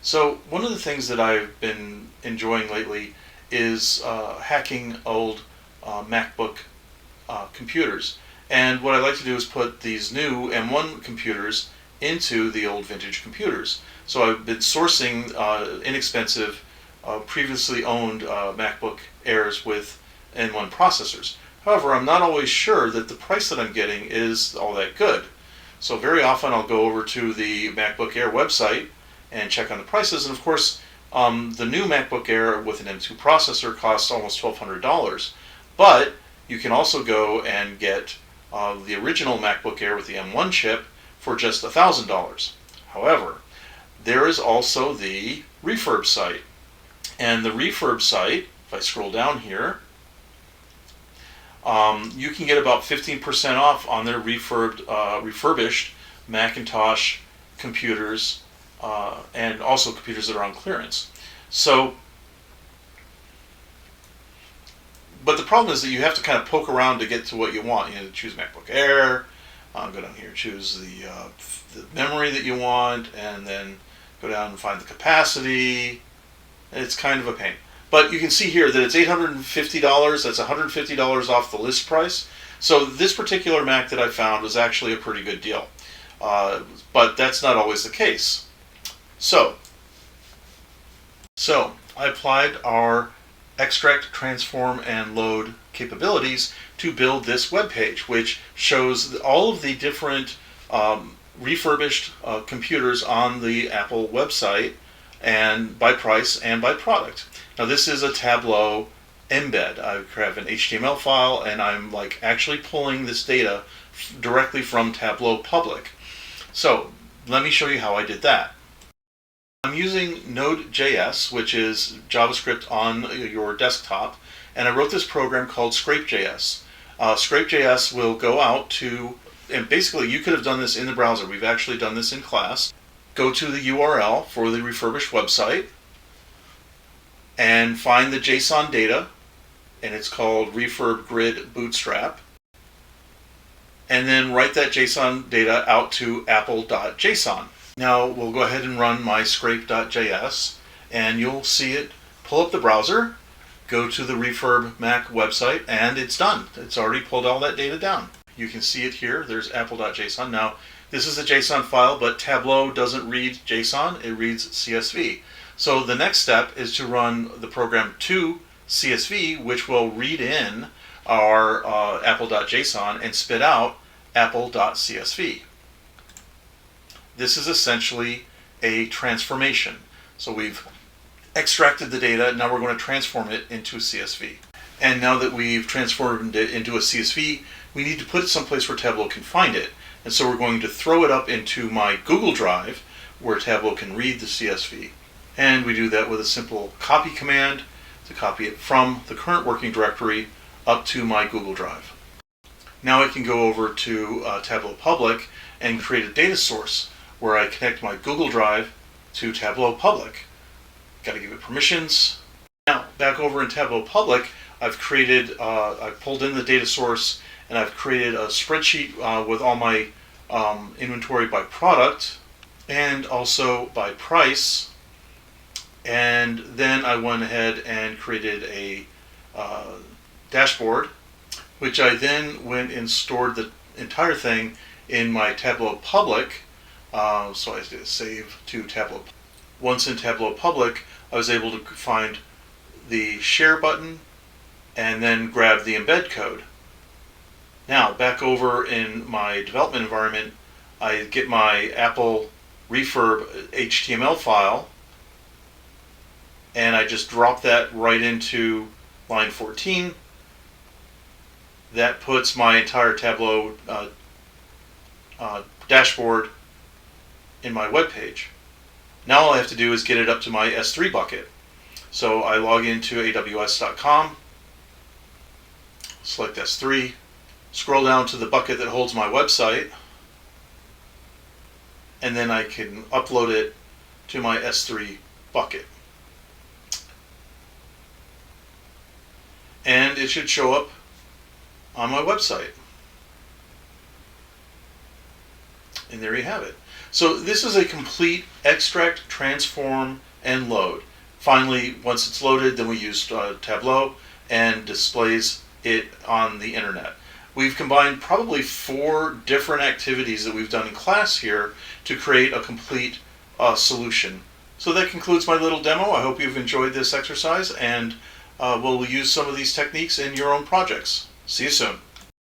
So one of the things that I've been enjoying lately is hacking old MacBook computers. And what I like to do is put these new M1 computers into the old vintage computers. So I've been sourcing inexpensive, previously owned MacBook Airs with M1 processors. However, I'm not always sure that the price that I'm getting is all that good. So very often I'll go over to the MacBook Air website and check on the prices. And of course, the new MacBook Air with an M2 processor costs almost $1,200. But you can also go and get the original MacBook Air with the M1 chip for just $1,000. However, there is also the refurb site. And the refurb site, if I scroll down here, you can get about 15% off on their refurbished Macintosh computers and also computers that are on clearance. So, but the problem is that you have to kind of poke around to get to what you want. You know, choose MacBook Air, go down here, choose the memory that you want, and then go down and find the capacity. It's kind of a pain. But you can see here that it's $850. That's $150 off the list price. So this particular Mac that I found was actually a pretty good deal. But that's not always the case. So I applied our extract, transform, and load capabilities to build this web page, which shows all of the different refurbished computers on the Apple website, and by price and by product. Now this is a Tableau embed. I have an HTML file and I'm like actually pulling this data directly from Tableau Public. So let me show you how I did that. I'm using Node.js, which is JavaScript on your desktop, and I wrote this program called Scrape.js. Scrape.js will go out to, and basically you could have done this in the browser. We've actually done this in class. Go to the URL for the refurbished website and find the JSON data, and it's called refurb grid bootstrap, and then write that JSON data out to apple.json. Now we'll go ahead and run my scrape.js, and you'll see it pull up the browser, go to the refurb Mac website, and it's done. It's already pulled all that data down. You can see it here. There's apple.json. Now this is a JSON file, but Tableau doesn't read JSON, it reads CSV. So the next step is to run the program to CSV, which will read in our apple.json and spit out apple.csv. This is essentially a transformation. So we've extracted the data, now we're going to transform it into CSV. And now that we've transformed it into a CSV, we need to put it someplace where Tableau can find it. And so we're going to throw it up into my Google Drive, where Tableau can read the CSV. And we do that with a simple copy command to copy it from the current working directory up to my Google Drive. Now I can go over to Tableau Public and create a data source where I connect my Google Drive to Tableau Public. Got to give it permissions. Now back over in Tableau Public, I've pulled in the data source, and I've created a spreadsheet with all my inventory by product and also by price. And then I went ahead and created a dashboard, which I then went and stored the entire thing in my Tableau Public. So I did save to Tableau. Once in Tableau Public, I was able to find the share button and then grab the embed code. Now, back over in my development environment, I get my Apple Refurb HTML file, and I just drop that right into line 14. That puts my entire Tableau dashboard in my web page. Now all I have to do is get it up to my S3 bucket. So I log into aws.com, select S3, scroll down to the bucket that holds my website, and then I can upload it to my S3 bucket. And it should show up on my website. And there you have it. So this is a complete extract, transform, and load. Finally, once it's loaded, then we use Tableau and displays it on the internet. We've combined probably 4 different activities that we've done in class here to create a complete solution. So that concludes my little demo. I hope you've enjoyed this exercise, and we'll use some of these techniques in your own projects. See you soon.